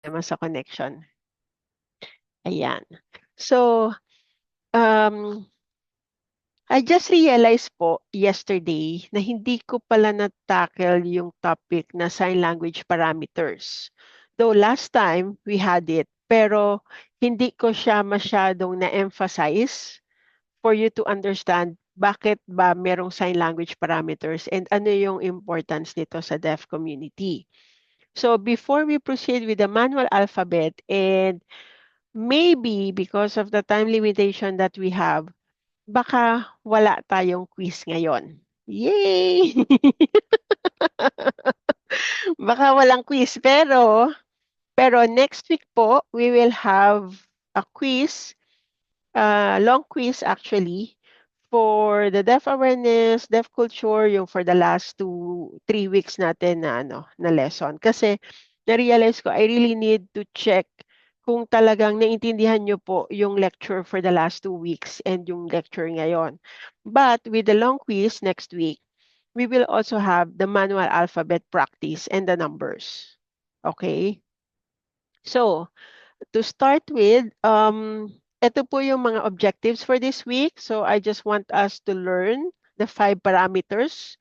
problema sa connection. Ayan. So, um, I just realized po yesterday na hindi ko pala na-tackle yung topic na sign language parameters. Though last time we had it, pero hindi ko siya masyadong na-emphasize for you to understand bakit ba merong sign language parameters and ano yung importance nito sa deaf community. So before we proceed with the manual alphabet, and maybe because of the time limitation that we have, baka wala tayong quiz ngayon. Yay! Baka walang quiz, pero next week po, we will have a quiz, long quiz actually, for the deaf awareness, deaf culture, yung for the last 3 weeks natin na na lesson. Kasi na-realize ko, I really need to check kung talagang naintindihan nyo po yung lecture for the last 2 weeks and yung lecture ngayon. But with the long quiz next week, we will also have the manual alphabet practice and the numbers. Okay? So, to start with, ito po yung mga objectives for this week. So I just want us to learn the 5 parameters,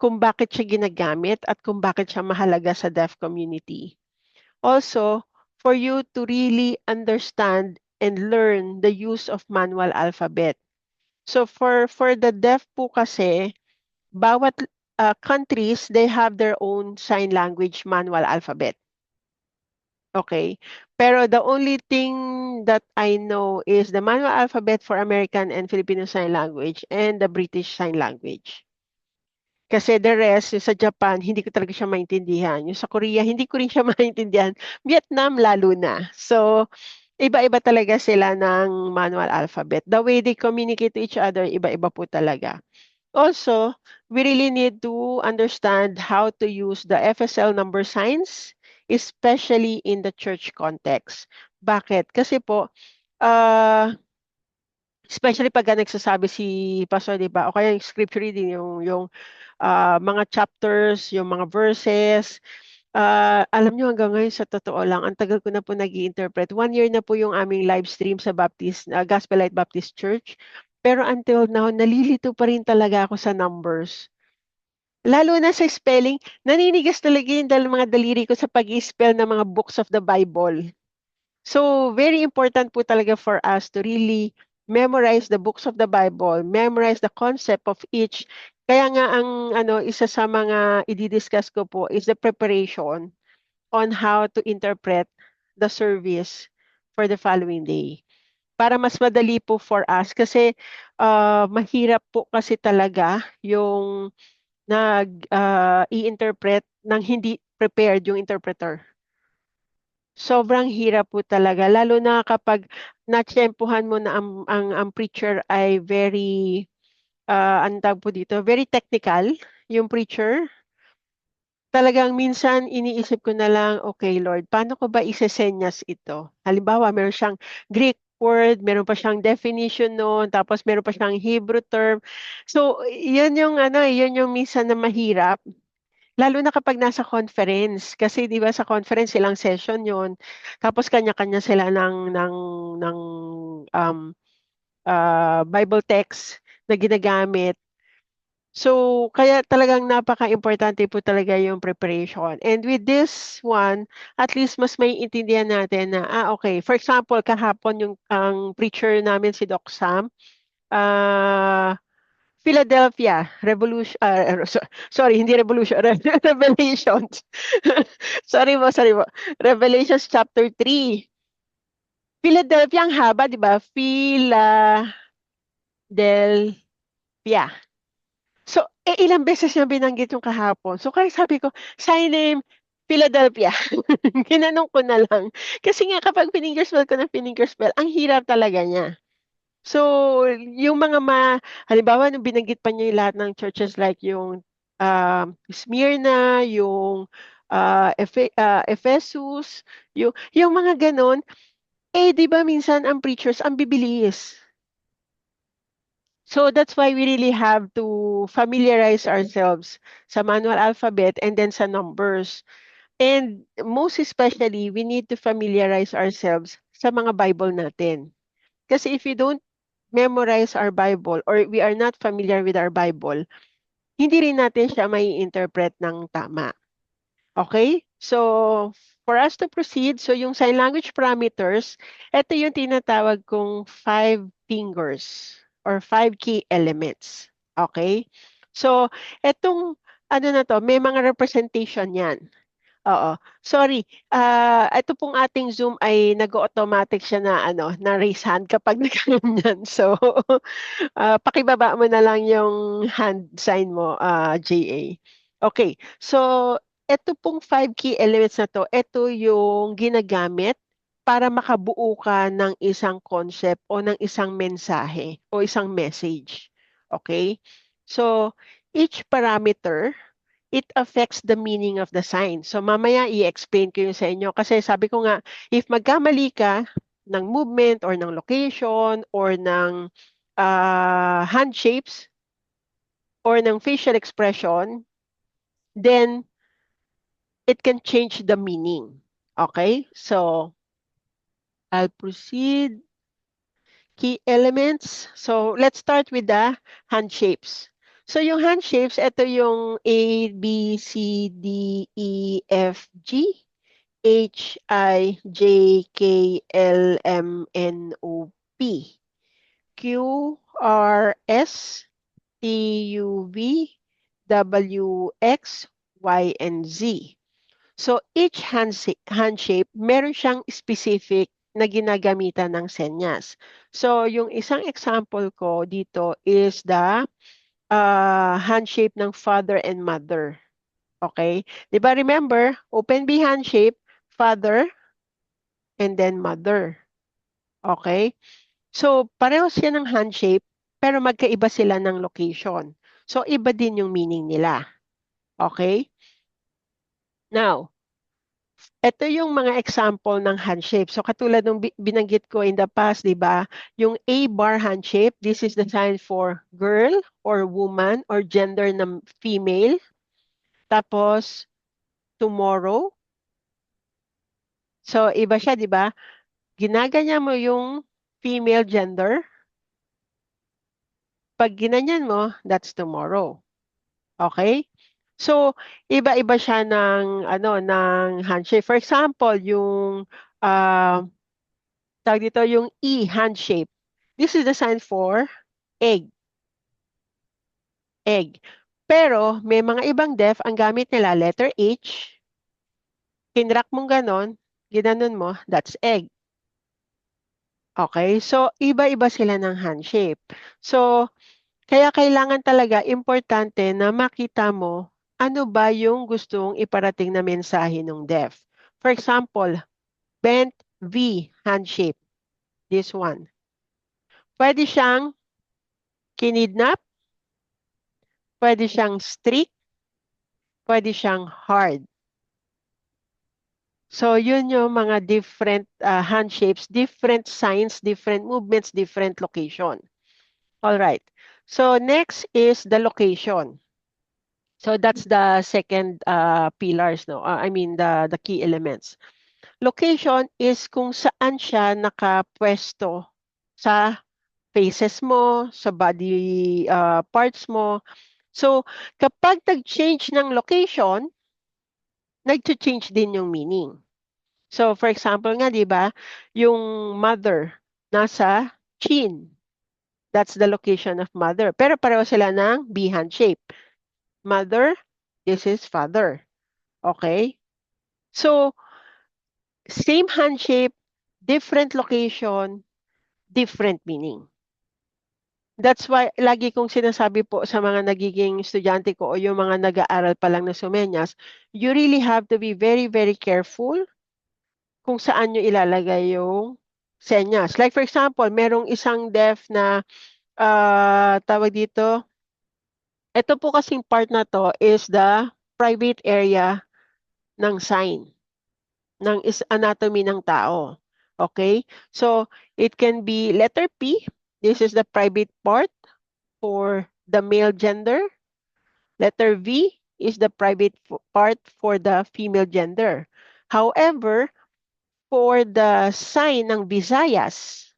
kung bakit siya ginagamit at kung bakit siya mahalaga sa deaf community. Also, for you to really understand and learn the use of manual alphabet. So for the deaf po kasi, bawat countries, they have their own sign language manual alphabet. Okay. Pero the only thing that I know is the manual alphabet for American and Filipino Sign Language and the British Sign Language. Kasi the rest, yung sa Japan, hindi ko talaga siya maintindihan. Yung sa Korea, hindi ko rin siya maintindihan. Vietnam, lalo na. So, iba-iba talaga sila ng manual alphabet. The way they communicate to each other, iba-iba po talaga. Also, we really need to understand how to use the FSL number signs, especially in the church context. Bakit? Kasi po, especially pag nagsasabi si Pastor, di ba? O kaya yung scripture reading, yung mga chapters, yung mga verses. Alam nyo, hanggang ngayon, sa totoo lang, ang tagal ko na po nag-i-interpret. 1 year na po yung aming live stream sa Gospel Light Baptist Church. Pero until now, nalilito pa rin talaga ako sa numbers. Lalo na sa spelling, naninigas talaga yung mga daliri ko sa pag-i-spell ng mga books of the Bible. So, very important po talaga for us to really memorize the books of the Bible, memorize the concept of each. Kaya nga isa sa mga i-discuss ko po is the preparation on how to interpret the service for the following day. Para mas madali po for us kasi mahirap po kasi talaga yung i-interpret ng hindi prepared yung interpreter. Sobrang hirap po talaga, lalo na kapag natsyempohan mo na ang preacher ay very, ang tawag po dito, very technical, yung preacher. Talagang minsan iniisip ko na lang, okay Lord, paano ko ba isesenyas ito? Halimbawa, meron siyang Greek word, meron pa siyang definition noon, tapos meron pa siyang Hebrew term. So, yun yung minsan na mahirap. Lalo na kapag nasa conference, kasi 'di ba sa conference ilang session 'yon. Tapos kanya-kanya sila ng Bible text na ginagamit. So, kaya talagang napaka-importante po talaga yung preparation. And with this one, at least mas maiintindihan natin na, okay. For example, kahapon ang preacher namin si Doc Sam, ah Philadelphia Revolution, sorry, hindi Revolution, Revelations. Sorry po. Revelations chapter 3. Philadelphia ang haba, di ba? Philadelphia. So, ilang beses niya binanggit yung kahapon. So, kaya sabi ko, sign name, Philadelphia. Ginanong ko na lang. Kasi nga kapag finingerspell ko ng finingerspell, ang hirap talaga niya. So, yung halimbawa, nung binanggit pa niya yung lahat ng churches like yung Smyrna, yung Ephesus, yung mga ganon, di ba minsan ang preachers, ang bibilis. So, that's why we really have to familiarize ourselves sa manual alphabet and then sa numbers. And most especially, we need to familiarize ourselves sa mga Bible natin. Kasi if we don't memorize our Bible or we are not familiar with our Bible, hindi rin natin siya may interpret ng tama. Okay? So, for us to proceed, so yung sign language parameters, ito yung tinatawag kong 5 fingers or 5 key elements. Okay? So, etong ano na to, may mga representation yan. Oo. Sorry, ito pong ating Zoom ay nag-automatic siya na ano, na raise hand kapag nagganyan. So, pakibaba mo na lang yung hand sign mo, JA. Okay. So, ito pong 5 key elements na to, ito yung ginagamit para makabuo ka ng isang concept o ng isang mensahe o isang message. Okay? So, each parameter it affects the meaning of the sign. So mamaya i-explain ko yun sa inyo kasi sabi ko nga, if magkamali ka ng movement or ng location or ng hand shapes or ng facial expression, then it can change the meaning. Okay? So I'll proceed. Key elements. So let's start with the hand shapes. So yung hand shapes, ito yung A, B, C, D, E, F, G. H I J K L M N O P Q R S T U V W X Y and Z. So each hand shape, meron siyang specific na ginagamitan ng senyas. So yung isang example ko dito is the hand shape ng father and mother. Okay? 'Di ba remember, open B hand shape, father, and then mother. Okay? So, pareho sila ng hand shape, pero magkaiba sila ng location. So, iba din yung meaning nila. Okay? Now, ito yung mga example ng hand shape. So, katulad ng binanggit ko in the past, di ba? Yung A bar hand shape, this is the sign for girl or woman or gender ng female. Tapos, tomorrow. So, iba siya, di ba? Ginaganya mo yung female gender. Pag ginanyan mo, that's tomorrow. Okay? So, iba-iba siya ng ano ng handshake. For example, yung tawag dito yung E handshape. This is the sign for egg. Egg. Pero may mga ibang def ang gamit nila letter H. Kinrak mong ganon, ginanon mo, that's egg. Okay? So, iba-iba sila ng handshape. So, kaya kailangan talaga importante na makita mo ano ba yung gustong iparating na mensahe ng DEF. For example, bent V handshape. This one. Pwede siyang kinidnap, pwede siyang strict, pwede siyang hard. So, yun yung mga different hand shapes, different signs, different movements, different location. All right. So, next is the location. So that's the second pillars, no? I mean the key elements. Location is kung saan siya nakapwesto sa faces mo, sa body parts mo. So kapag nag-change ng location, nag-change din yung meaning. So for example nga, 'di ba, yung mother nasa chin. That's the location of mother. Pero pareho sila ng B hand shape. Mother, this is father. Okay? So, same hand shape, different location, different meaning. That's why lagi kong sinasabi po sa mga nagiging estudyante ko o yung mga nag-aaral pa lang na sumenyas, you really have to be very, very careful kung saan nyo ilalagay yung senyas. Like for example, merong isang def na tawag dito, ito po kasing part na to is the private area ng sign. Ng anatomy ng tao. Okay? So, it can be letter P. This is the private part for the male gender. Letter V. is the private part for the female gender. However, for the sign ng Visayas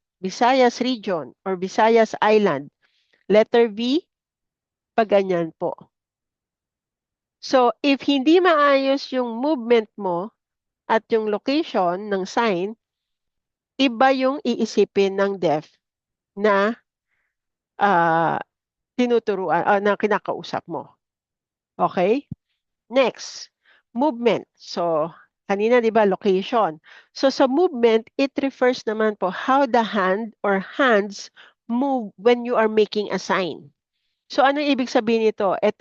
region or Visayas Island, letter V, pag ganyan po. So, if hindi maayos yung movement mo at yung location ng sign, iba yung iisipin ng deaf na ah, tinuturuan, na kinakausap mo. Okay? Next, movement. So, kanina 'di ba location. So sa movement, it refers naman po how the hand or hands move when you are making a sign. So ano ibig sabihin nito? It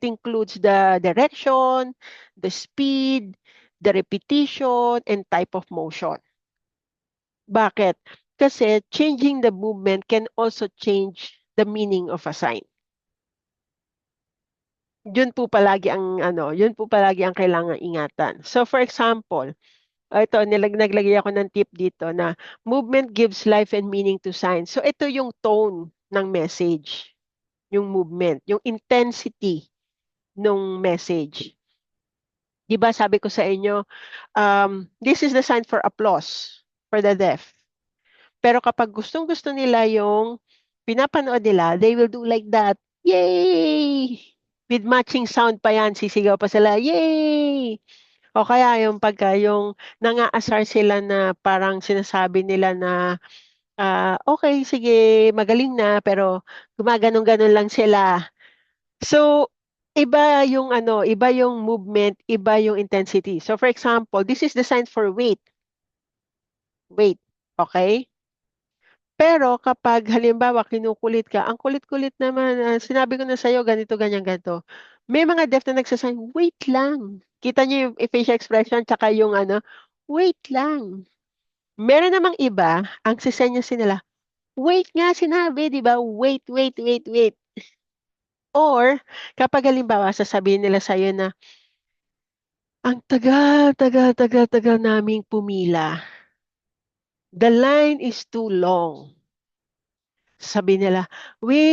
includes the direction, the speed, the repetition, and type of motion. Bakit? Kasi changing the movement can also change the meaning of a sign. Yun po palagi ang kailangang ingatan. So for example, ito naglagay ako ng tip dito na movement gives life and meaning to signs. So ito yung tone ng message, yung movement, yung intensity ng message. 'Di ba sabi ko sa inyo, this is the sign for applause for the deaf. Pero kapag gustong-gusto nila yung pinapanood nila, they will do like that. Yay! With matching sound pa yan, sisigaw pa sila, yay! O kaya yung pagka yung nangaasar sila na parang sinasabi nila na, okay, sige, magaling na, pero gumaganon-ganon lang sila. So, iba yung movement, iba yung intensity. So, for example, this is the sign for wait. Wait, okay? Pero kapag halimbawa kinukulit ka, ang kulit-kulit naman, sinabi ko na sa'yo ganito, ganyan, ganito. May mga deaf na nagsasabi, wait lang. Kita niyo yung facial expression tsaka yung wait lang. Meron namang iba, ang sisenyasin nila, wait nga sinabi, di ba? Wait, wait, wait, wait. Or, kapag halimbawa, sasabihin nila sa'yo na, ang tagal, tagal, tagal, tagal naming pumila. The line is too long. Sabi nila, wait!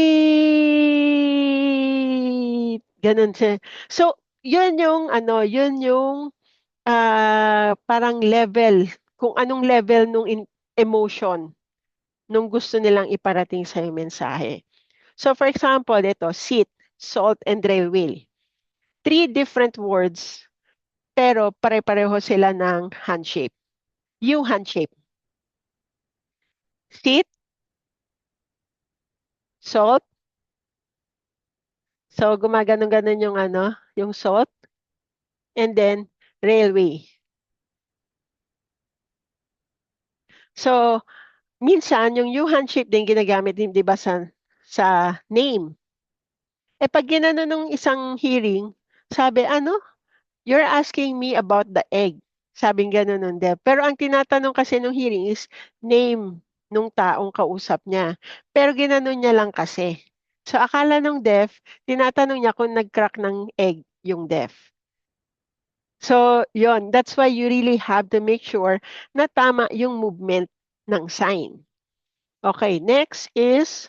Ganun siya. So, yun yung parang level, kung anong level nung emotion nung gusto nilang iparating sa mensahe. So, for example, ito, seat, salt, and railway. 3 different words, pero pare-pareho sila ng handshape. Yung handshape. Seat, salt, so gumaganon-ganon yung salt, and then railway. So, minsan, yung U-handship din ginagamit din, di ba, sa name. Pag ginano nung isang hearing, sabi, you're asking me about the egg. Sabing gano'n nun, Deb. Pero ang tinatanong kasi nung hearing is name nung taong kausap niya. Pero ginanon niya lang kasi. So, akala nung deaf, tinatanong niya kung nag-crack ng egg yung deaf. So, yon, that's why you really have to make sure na tama yung movement ng sign. Okay, next is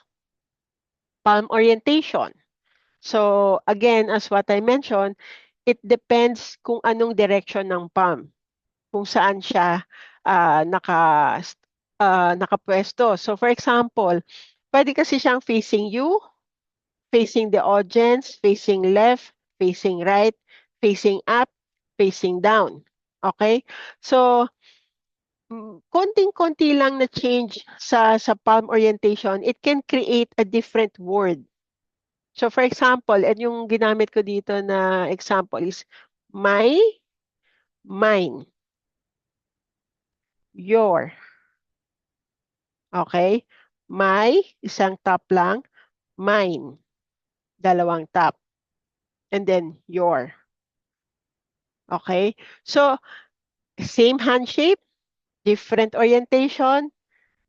palm orientation. So, again, as what I mentioned, it depends kung anong direction ng palm, kung saan siya nakapwesto. So, for example, pwede kasi siyang facing you, facing the audience, facing left, facing right, facing up, facing down. Okay? So, konting-konti lang na change sa palm orientation, it can create a different word. So for example, and yung ginamit ko dito na example is my, mine, your. Okay? My, isang top lang. Mine, dalawang top. And then your. Okay? So, same hand shape, different orientation,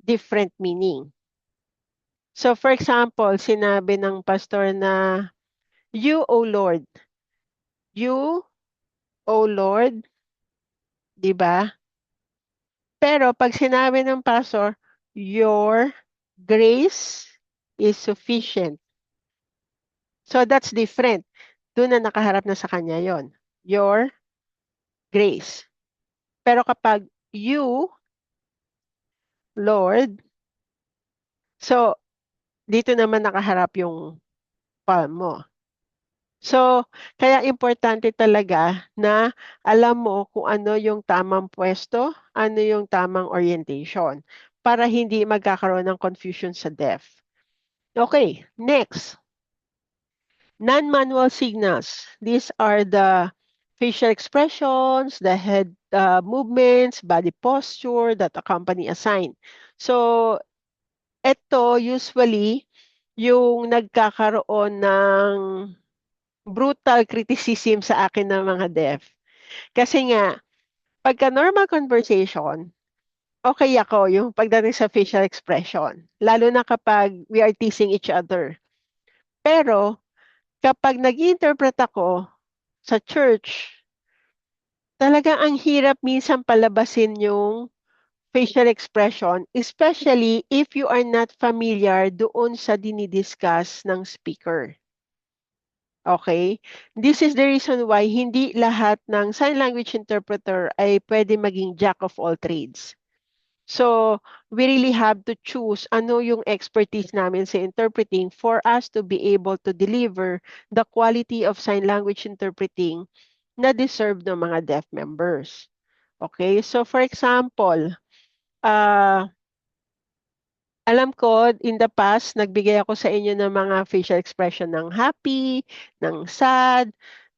different meaning. So for example, sinabi ng pastor na, you, O Lord. You, O Lord. Di ba? Pero pag sinabi ng pastor, your grace is sufficient. So that's different. doon na nakaharap na sa kanya yon, your grace. Pero kapag you, Lord, so dito naman nakaharap yung palm mo. So, kaya importante talaga na alam mo kung ano yung tamang pwesto, ano yung tamang orientation, para hindi magkakaroon ng confusion sa deaf. Okay, next. Non-manual signals. These are the facial expressions, the head movements, body posture that accompany a sign. So, ito usually yung nagkakaroon ng brutal criticism sa akin ng mga deaf. Kasi nga, pagka normal conversation, okay ako yung pagdating sa facial expression. Lalo na kapag we are teasing each other. Pero, kapag nag-interpret ako sa church, talagang ang hirap minsan palabasin yung facial expression, especially if you are not familiar doon sa dinidiscuss ng speaker. Okay? This is the reason why hindi lahat ng sign language interpreter ay pwede maging jack of all trades. So, we really have to choose ano yung expertise namin sa interpreting for us to be able to deliver the quality of sign language interpreting na deserve ng mga deaf members. Okay? So, for example, uh, alam ko, in the past, nagbigay ako sa inyo ng mga facial expression ng happy, ng sad,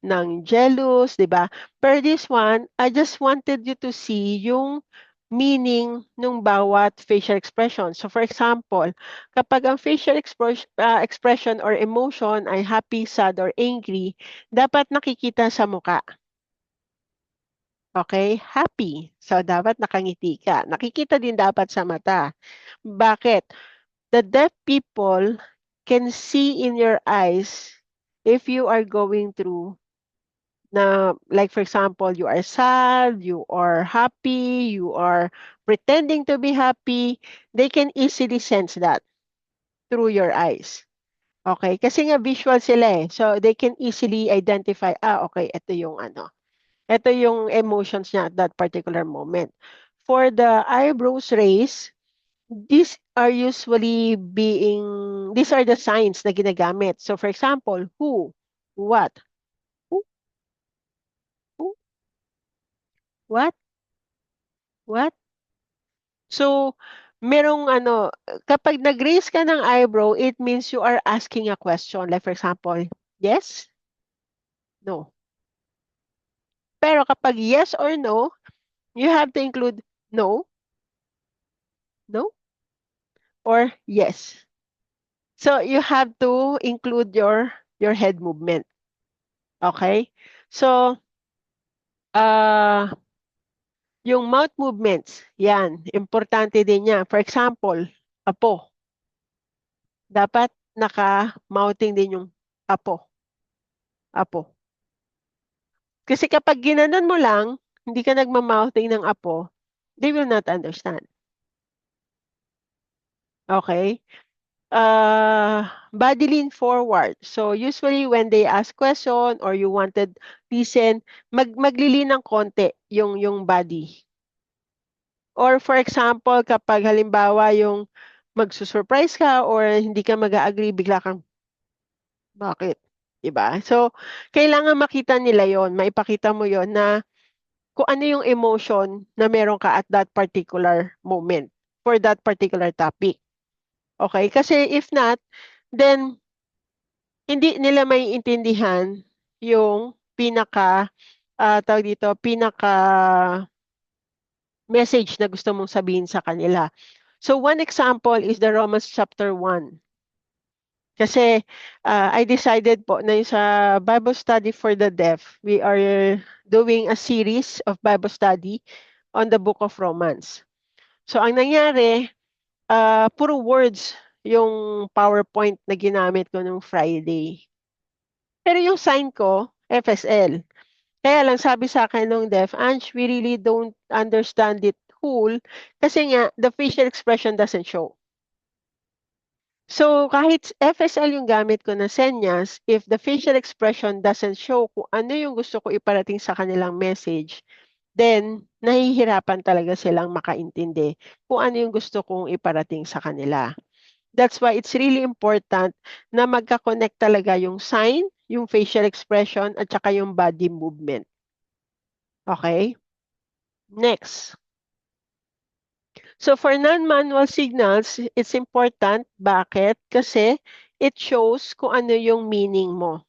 ng jealous, di ba? Pero this one, I just wanted you to see yung meaning ng bawat facial expression. So for example, kapag ang facial expression or emotion ay happy, sad, or angry, dapat nakikita sa muka. Okay? Happy. So dapat nakangiti ka. Nakikita din dapat sa mata. Bakit? The deaf people can see in your eyes if you are going through na, like for example, you are sad, you are happy, you are pretending to be happy, they can easily sense that through your eyes. Okay? Kasi nga visual sila eh. So they can easily identify, okay, ito yung ano. Ito yung emotions niya at that particular moment. For the eyebrows raise, these are the signs na ginagamit. So for example, who, what, who, who, what, what. So merong ano, kapag nag-raise ka ng eyebrow, it means you are asking a question. Like for example, yes, no. Pero kapag yes or no, you have to include no, no, or yes. So you have to include your head movement. Okay? So, yung mouth movements, yan, importante din yan. For example, apo. Dapat naka-mouthing din yung apo. Apo. Kasi kapag ginanon mo lang, hindi ka nagma-mouthing ng apo, they will not understand. Okay? Body lean forward. So usually when they ask question or you wanted listen, maglilin ng konti yung body. Or for example, kapag halimbawa yung magsusurprise ka or hindi ka mag-agree, bigla kang, bakit? Diba? So, kailangan makita nila yon, maipakita mo yon na kung ano yung emotion na meron ka at that particular moment for that particular topic. Okay? Kasi if not, then hindi nila maiintindihan yung tawag dito, pinaka message na gusto mong sabihin sa kanila. So one example is the Romans chapter 1. Kasi I decided po na yung sa Bible study for the deaf, we are doing a series of Bible study on the book of Romans. So ang nangyari, puro words yung PowerPoint na ginamit ko nung Friday. Pero yung sign ko, FSL. Kaya lang sabi sa akin nung deaf, Ange, we really don't understand it whole kasi nga the facial expression doesn't show. So, kahit FSL yung gamit ko na senyas, if the facial expression doesn't show kung ano yung gusto ko iparating sa kanilang message, then nahihirapan talaga silang makaintindi kung ano yung gusto kong iparating sa kanila. That's why it's really important na magka-connect talaga yung sign, yung facial expression, at saka yung body movement. Okay? Next. So for non-manual signals, it's important. Bakit? Kasi it shows kung ano yung meaning mo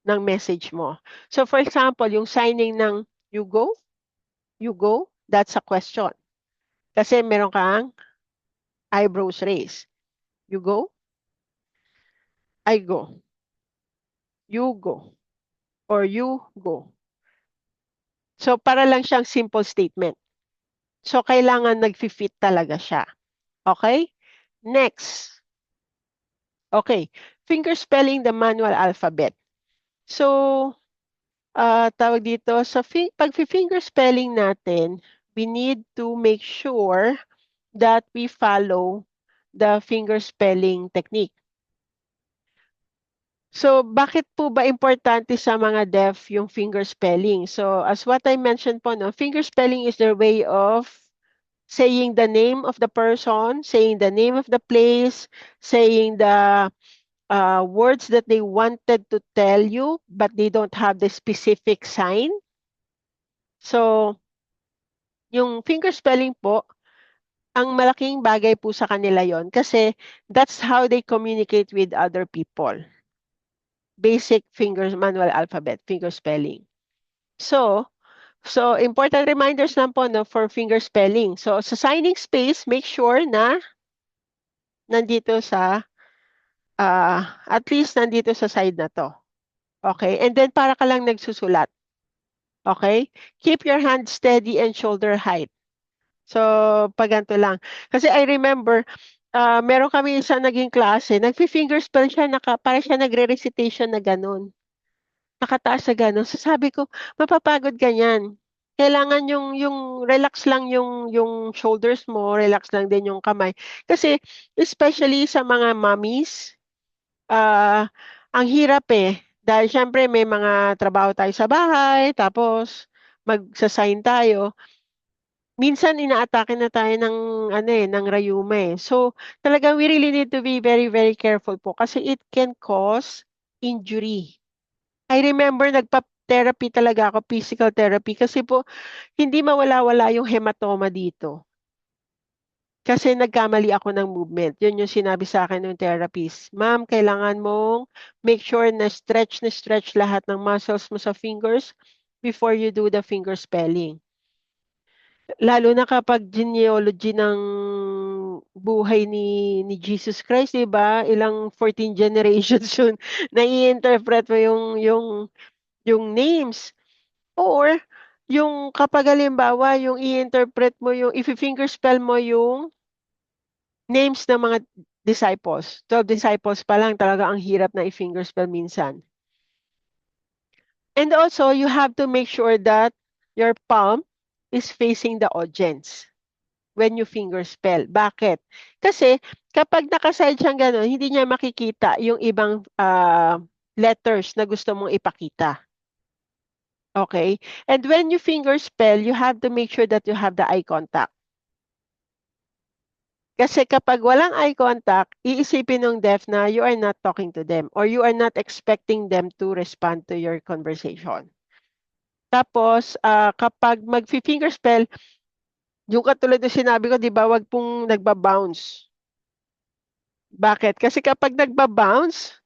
ng message mo. So for example, yung signing ng you go, that's a question. Kasi meron kang eyebrows raised. You go, I go. You go. Or you go. So para lang siyang simple statement. So kailangan nag-fit talaga siya. Okay? Next. Okay. Finger spelling the manual alphabet. So, tawag dito, sa pag-finger spelling natin, we need to make sure that we follow the finger spelling technique. So, bakit po ba importante sa mga deaf yung finger spelling? So, as what I mentioned po, no, finger spelling is their way of saying the name of the person, saying the name of the place, saying the words that they wanted to tell you, but they don't have the specific sign. So, yung finger spelling po, ang malaking bagay po sa kanila yon kasi that's how they communicate with other people. Basic fingers, manual alphabet, finger spelling. So important reminders lang po no, for finger spelling. So, sa signing space, make sure na nandito sa, at least nandito sa side na to. Okay? And then, para ka lang nagsusulat. Okay? Keep your hand steady and shoulder height. So, pag ganito lang. Kasi I remember, meron kami isang naging klase, nagfi-finger spell siya, para siya nagre-recitation na ganun. Nakataas sa gano'n. So sabi ko, mapapagod ka niyan. Kailangan yung relax lang yung shoulders mo, relax lang din yung kamay. Kasi especially sa mga mommies, ah, ang hirap eh. Dahil syempre may mga trabaho tayo sa bahay, tapos magsa-sign tayo. Minsan inaatake na tayo ng ano eh, ng rayuma eh. So talagang we really need to be very, very careful po kasi it can cause injury. I remember nagpa-therapy talaga ako, physical therapy, kasi po hindi mawala-wala yung hematoma dito. Kasi nagkamali ako ng movement. Yun yung sinabi sa akin ng therapist. Ma'am, kailangan mong make sure na stretch lahat ng muscles mo sa fingers before you do the finger spelling. Lalo na kapag genealogy ng buhay ni Jesus Christ, di ba? Ilang 14 generations yun na i-interpret mo yung names. Or, yung kapag halimbawa, yung i-interpret mo yung, if-finger spell mo yung names ng mga disciples. 12 disciples pa lang talaga ang hirap na i-finger spell minsan. And also, you have to make sure that your palm is facing the audience when you finger spell. Bakit? Kasi kapag nakaside siyang gano'n, hindi niya makikita yung ibang letters na gusto mong ipakita. Okay? And when you finger spell, you have to make sure that you have the eye contact. Kasi kapag walang eye contact, iisipin ng deaf na you are not talking to them or you are not expecting them to respond to your conversation. Tapos, kapag mag-finger spell, yung katulad ng sinabi ko, di ba, wag pong nagba-bounce. Bakit? Kasi kapag nagba-bounce,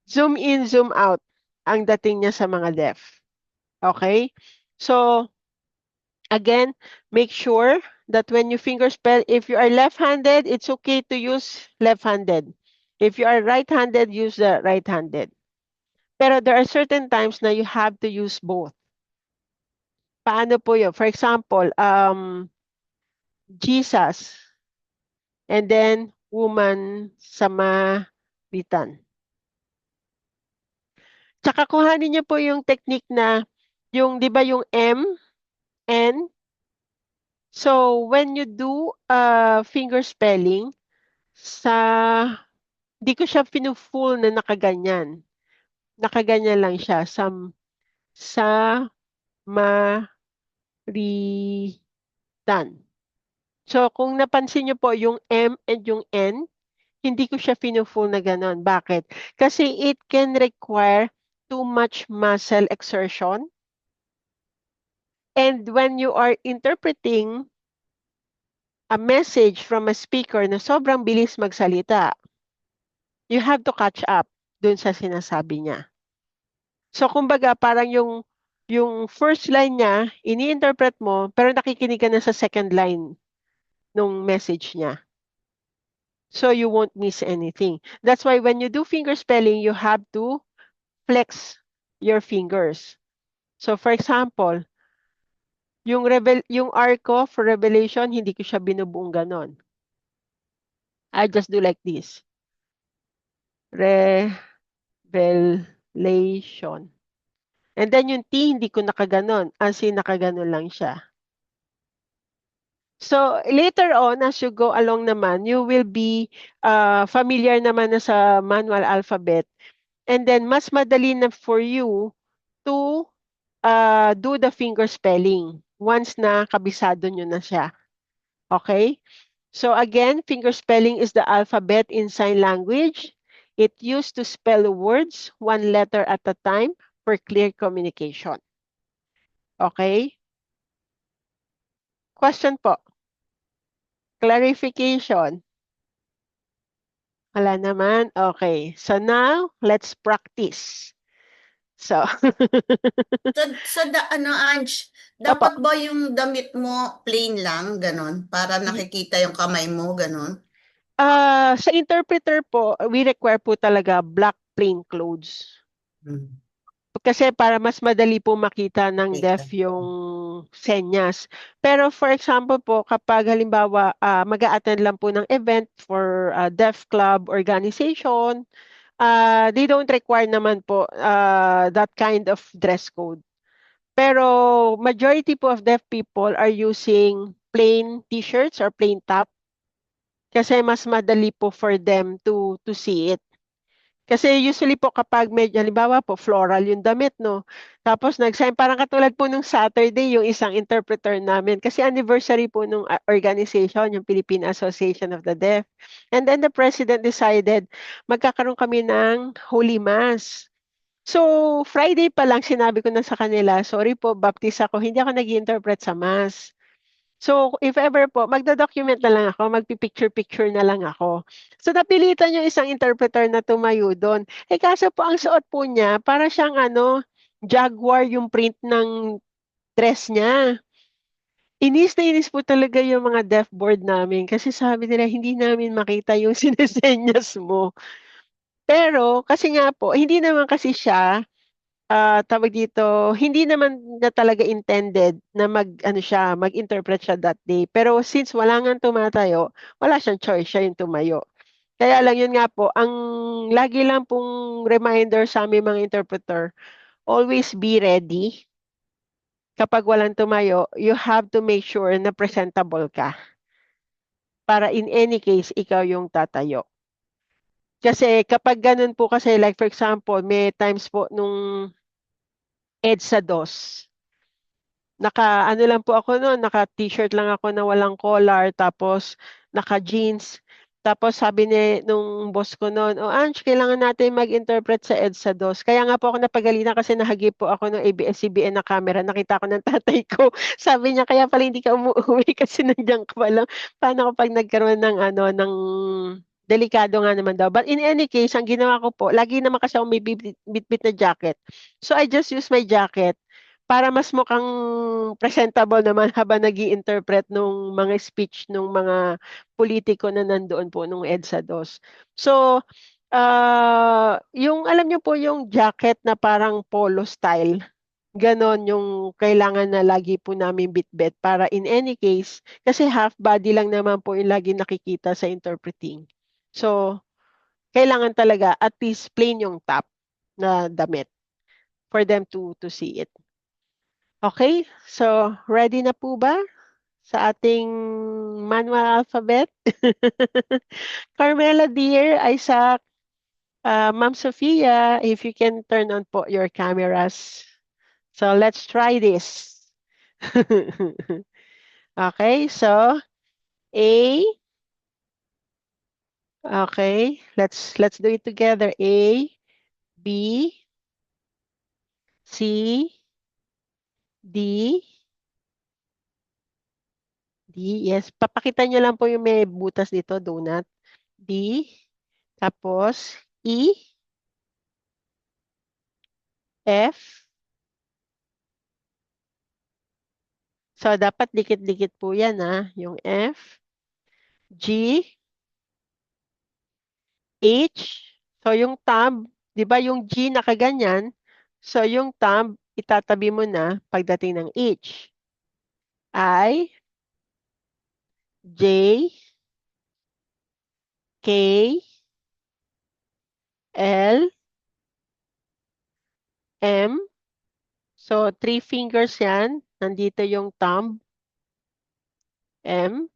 zoom in, zoom out ang dating niya sa mga deaf. Okay? So, again, make sure that when you finger spell, if you are left-handed, it's okay to use left-handed. If you are right-handed, use the right-handed. Pero there are certain times na you have to use both. Paano po yun? For example, Jesus and then woman Samaritan. Tsaka kuhanin niyo po yung technique na yung, di ba yung M, N. So, when you do finger spelling, sa Di ko siya pinu-full na nakaganyan. Nakaganyan lang siya. Sa maritan. So, kung napansin niyo po, yung M and yung N, hindi ko siya pinu-full na gano'n. Bakit? Kasi it can require too much muscle exertion. And when you are interpreting a message from a speaker na sobrang bilis magsalita, you have to catch up dun sa sinasabi niya. So, kumbaga, parang yung first line niya, ini-interpret mo, pero nakikinig ka na sa second line nung message niya. So, you won't miss anything. That's why when you do finger spelling, you have to flex your fingers. So, for example, yung R ko for revelation, hindi ko siya binubuong ganon. I just do like this. Revelation. And then yung T, hindi ko nakaganon. As in, nakaganon lang siya. So, later on, as you go along naman, you will be familiar naman na sa manual alphabet. And then, mas madali na for you to do the finger spelling once na kabisado nyo na siya. Okay? So again, finger spelling is the alphabet in sign language. It used to spell words one letter at a time for clear communication. Okay? Question po. Clarification. Wala naman? Okay. So now, let's practice. So, Ange, Opo. dapat ba yung damit mo plain lang, ganon? Para nakikita yung kamay mo, ganon? Sa interpreter po, we require po talaga black plain clothes. Kasi para mas madali po makita ng deaf yung senyas. Pero for example po, kapag halimbawa mag-a-attend lang po ng event for a deaf club organization, they don't require naman po that kind of dress code. Pero majority po of deaf people are using plain t-shirts or plain top kasi mas madali po for them to see it. Kasi usually po kapag medyo, halimbawa po, floral yung damit, no? Tapos nag-sign, parang katulad po nung Saturday, yung isang interpreter namin. Kasi anniversary po nung organization, yung Philippine Association of the Deaf. And then the president decided, magkakaroon kami ng Holy Mass. So, Friday pa lang, sinabi ko na sa kanila, sorry po, baptist ako, hindi ako nag-interpret sa Mass. So, if ever po, magda-document na lang ako, magpipicture-picture na lang ako. So, napilitan yung isang interpreter na tumayo doon. Eh, kaso po, ang suot po niya, para siyang jaguar yung print ng dress niya. Inis na inis po talaga yung mga deaf board namin kasi sabi nila, hindi namin makita yung sinesenyas mo. Pero, kasi nga po, hindi naman kasi siya tawag dito, hindi naman na talaga intended na mag-interpret siya that day. Pero since wala nga tumatayo, wala siyang choice, siya yung tumayo. Kaya lang yun nga po, ang lagi lang pong reminder sa aming mga interpreter, always be ready. Kapag walang tumayo, you have to make sure na presentable ka. Para in any case, ikaw yung tatayo. Kasi kapag ganun po kasi, like for example, may times po nung EDSA 2, ano lang po ako noon, naka-t-shirt lang ako na walang collar, tapos naka-jeans. Tapos sabi nung boss ko noon, oh Ange, kailangan natin mag-interpret sa EDSA 2. Kaya nga po ako napagalitan kasi nahagip po ako ng ABS-CBN na camera. Nakita ko ng tatay ko. Sabi niya, kaya pala hindi ka umuwi kasi nandiyan ka pa lang. Paano kapag nagkaroon ng delikado nga naman daw. But in any case, ang ginawa ko po, lagi naman kasi ako may bit-bit na jacket. So I just use my jacket para mas mukhang presentable naman habang nag-i-interpret nung mga speech nung mga politiko na nandoon po nung EDSA 2. So, yung alam niyo po yung jacket na parang polo style, ganon yung kailangan na lagi po namin bitbit para in any case, kasi half body lang naman po yung lagi nakikita sa interpreting. So, kailangan talaga at least plain yung top na damit for them to see it. Okay, so ready na po ba sa ating manual alphabet? Carmela dear, Isaac, Ma'am Sophia, if you can turn on po your cameras. So let's try this. Okay, so A. Okay, let's do it together. A, B, C, D, D. Yes, papakita niyo lang po yung may butas dito, donut. D, tapos E, F. So dapat dikit-dikit po 'yan yung F, G, H. So yung thumb, 'di ba yung G nakaganyan? So yung thumb itatabi mo na pagdating ng H. I, J, K, L, M. So, 3 fingers yan. Nandito yung thumb, M,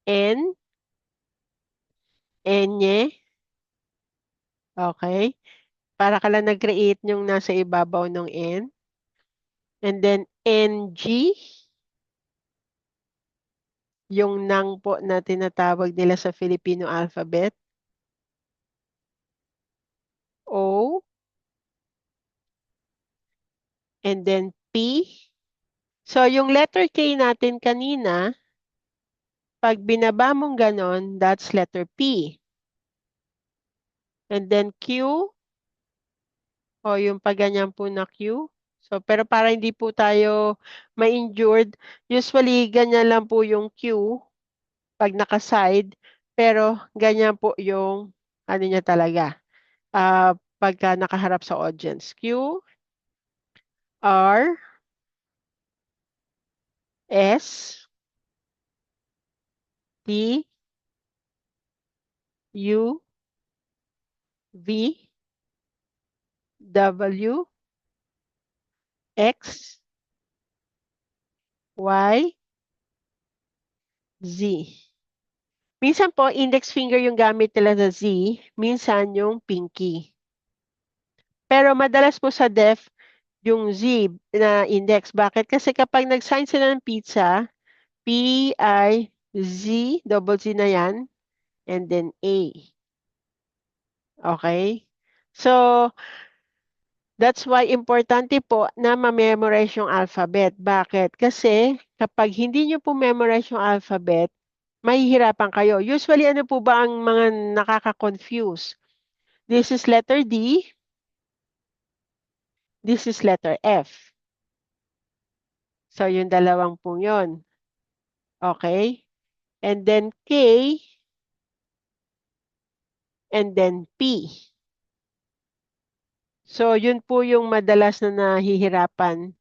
N, N, okay? Para ka lang nag-create yung nasa ibabaw ng N. And then, NG, yung nang po na tinatawag nila sa Filipino alphabet. O, and then P. So, yung letter K natin kanina, pag binaba mong ganon, that's letter P. And then Q, o yung paganyan po na Q. So, pero para hindi po tayo ma-injured, usually ganyan lang po yung Q pag naka-side, pero ganyan po yung ano niya talaga. Pagka nakaharap sa audience. Q, R, S, T, U, V, W, X, Y, Z. Minsan po, index finger yung gamit nila sa Z, minsan yung pinky. Pero madalas po sa deaf, yung Z na index. Bakit? Kasi kapag nag-sign sila ng pizza, P-I-Z, double Z na yan, and then A. Okay? So, that's why importante po na ma-memorize yung alphabet. Bakit? Kasi kapag hindi nyo po memorize yung alphabet, mahihirapan kayo. Usually, ano po ba ang mga nakaka-confuse? This is letter D. This is letter F. So, yung dalawang pong yun. Okay? And then K, and then P. So, yun po yung madalas na nahihirapan.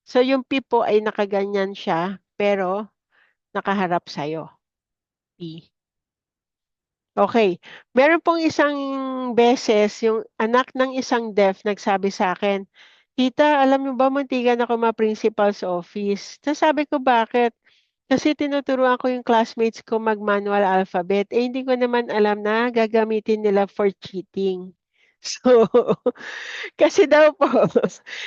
So, yung P po ay nakaganyan siya, pero nakaharap sa'yo. P. Okay. Meron pong isang beses, yung anak ng isang deaf nagsabi sa akin, Tita, alam niyo ba, muntikan ako ma-principal sa office. Tapos sabi ko, bakit? Kasi tinuturuan ko yung classmates ko mag-manual alphabet. Eh, hindi ko naman alam na gagamitin nila for cheating. So, kasi daw po,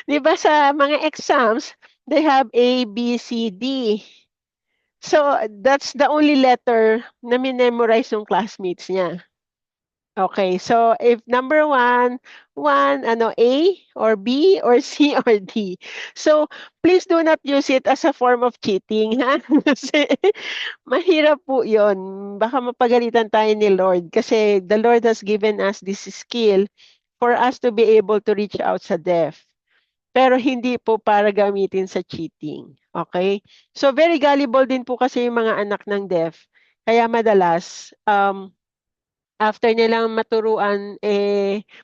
di ba sa mga exams, they have A, B, C, D. So, that's the only letter na minemorize ng classmates niya. Okay, so if number one, ano, A or B or C or D. So, please do not use it as a form of cheating, ha? Kasi mahirap po yun. Baka mapagalitan tayo ni Lord kasi the Lord has given us this skill for us to be able to reach out sa deaf. Pero hindi po para gamitin sa cheating. Okay? So, very gullible din po kasi yung mga anak ng deaf. Kaya madalas, after nilang maturuan,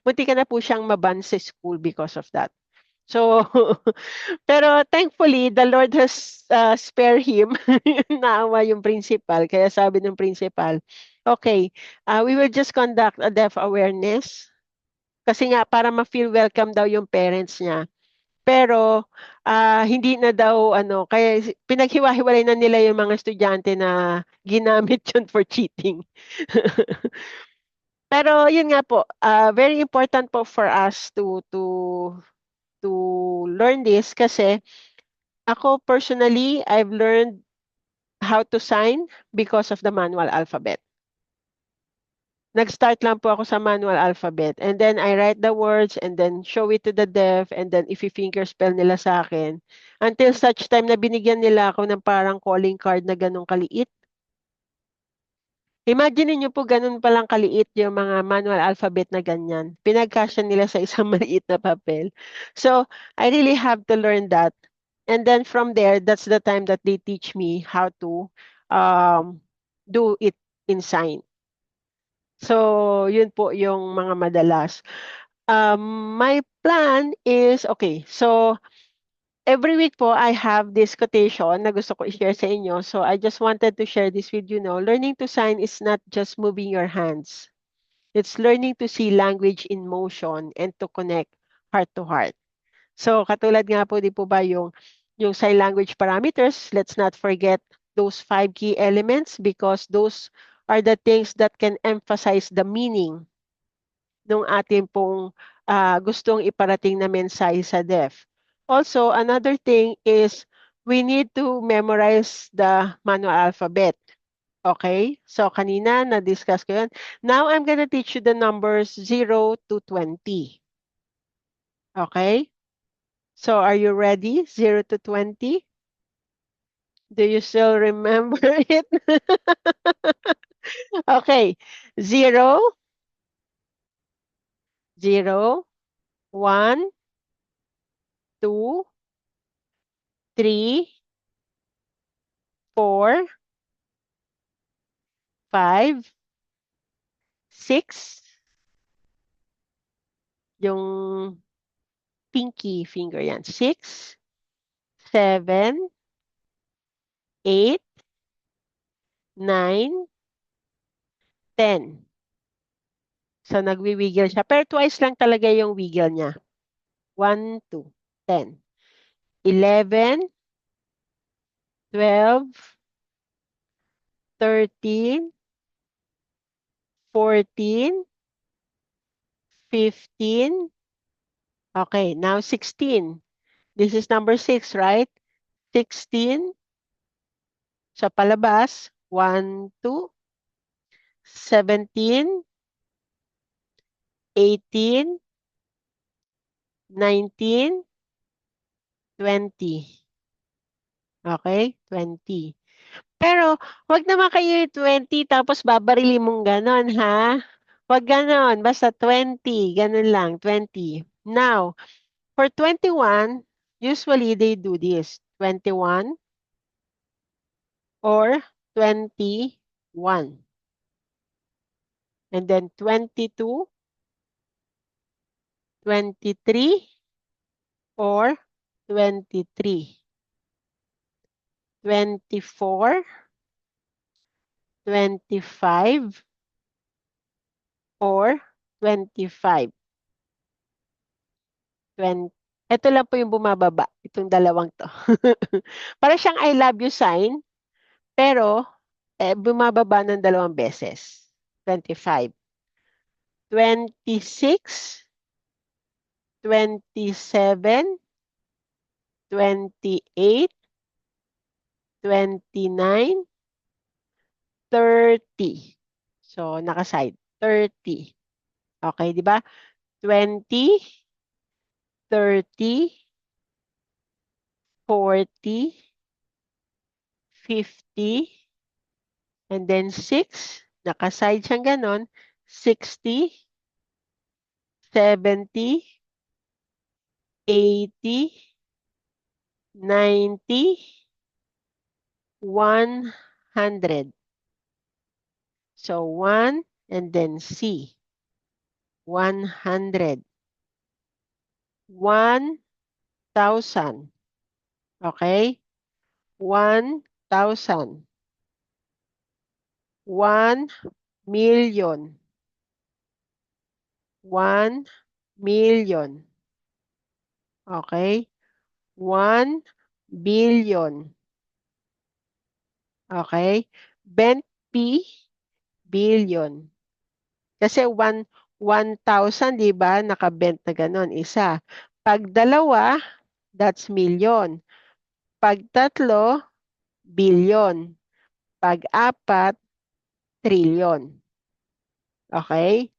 munti ka na po siyang maban sa school because of that. So, pero thankfully, the Lord has spared him. Naawa yung principal. Kaya sabi ng principal, okay, we will just conduct a deaf awareness. Kasi nga, para ma-feel welcome daw yung parents niya. Pero, hindi na daw, kaya pinaghiwa-hiwalay na nila yung mga estudyante na ginamit yun for cheating. Pero yun nga po, very important po for us to learn this kasi ako personally, I've learned how to sign because of the manual alphabet. Nag-start lang po ako sa manual alphabet and then I write the words and then show it to the deaf and then if finger spell nila sa akin until such time na binigyan nila ako ng parang calling card na ganong kaliit. Imagine niyo po ganun palang kaliit yung mga manual alphabet na ganyan. Pinagkasya nila sa isang maliit na papel. So, I really have to learn that. And then from there, that's the time that they teach me how to um, do it in sign. So, yun po yung mga madalas. My plan is, okay, so every week po, I have this quotation na gusto ko i-share sa inyo. So, I just wanted to share this with you now. Learning to sign is not just moving your hands. It's learning to see language in motion and to connect heart to heart. So, katulad nga po, di po ba yung sign language parameters, let's not forget those 5 key elements because those are the things that can emphasize the meaning ng ating pong gustong iparating na mensahe sa deaf. Also, another thing is we need to memorize the manual alphabet. Okay? So, kanina na-discuss ko yun. Now, I'm gonna teach you the numbers 0 to 20. Okay? So, are you ready? 0 to 20? Do you still remember it? Okay. 0, 0, 1, 2, 3, 4, 5, 6, yung pinky finger yan. 6, 7, 8, 9, 10. So, nagwi-wiggle siya. Pero twice lang talaga yung wiggle niya. 1, 2, 10. 11, 12, 13, 14, 15. Okay, now 16. This is number 6, right? 16. Sa palabas, 1, 2, 17, 18, 19, 20. Okay, 20. Pero, wag naman kayo 20 tapos babarili mong ganon, ha? Wag ganon, basta 20, ganon lang, 20. Now, for 21, usually they do this, 21 or 21. And then 22, 23 or 23. 24, 25 or 25. 20. Ito lang po yung bumababa, itong dalawang to. Para siyang I love you sign, pero bumababa ng dalawang beses. 25. 26, 27, 28, 29, 30. So, nakaside. 30. Okay, di ba? 20, 30, 40, 50, and then 6. Nakaside siyang ganon. 60, 70, 80, 90, 100. So 1 and then C. 100. 1,000. Okay? 1,000. 1,000,000. 1,000,000. Okay? 1,000,000,000. Okay? 20 billion. Kasi 1,000, di ba? Nakabent na ganon, isa. Pag dalawa, that's million. Pag tatlo, billion. Pag apat, trillion. Okay?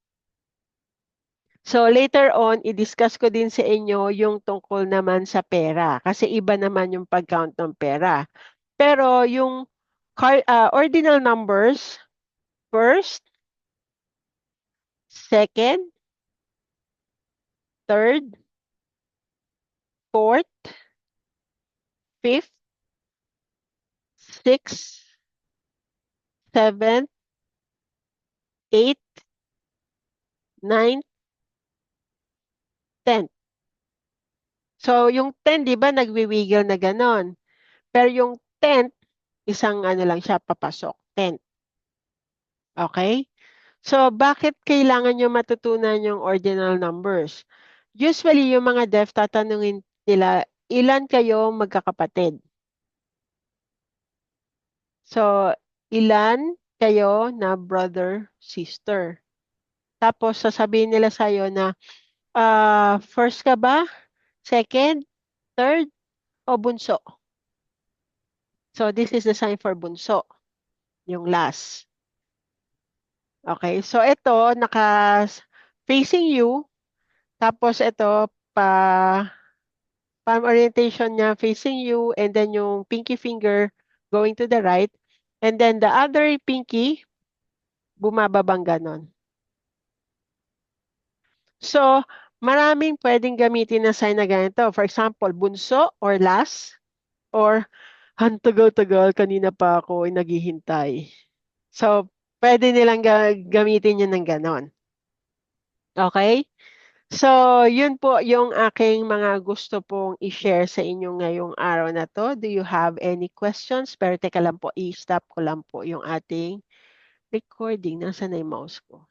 So later on, i-discuss ko din sa inyo yung tungkol naman sa pera. Kasi iba naman yung pag-count ng pera. Pero yung ordinal numbers, first, second, third, fourth, fifth, sixth, seventh, eighth, ninth, tenth. So yung 10, di ba, nagwiwiggle na ganon. Pero yung tenth, isang ano lang siya, papasok. Tenth. Okay? So, bakit kailangan nyo matutunan yung ordinal numbers? Usually, yung mga deaf, tatanungin nila, ilan kayo magkakapatid? So, ilan kayo na brother, sister? Tapos, sasabihin nila sa'yo na, first ka ba? Second? Third? O bunso? So, this is the sign for bunso, yung last. Okay, so ito, facing you, tapos ito, palm orientation niya facing you, and then yung pinky finger going to the right, and then the other pinky, bumababang ganon. So, maraming pwedeng gamitin na sign na ganito. For example, bunso or last, or ang tagal-tagal, kanina pa ako ay naghihintay. So, pwede nilang gamitin yun ng ganon. Okay? So, yun po yung aking mga gusto pong i-share sa inyo ngayong araw na to. Do you have any questions? Pero teka lang po, i-stop ko lang po yung ating recording. Nasaan na yung mouse ko?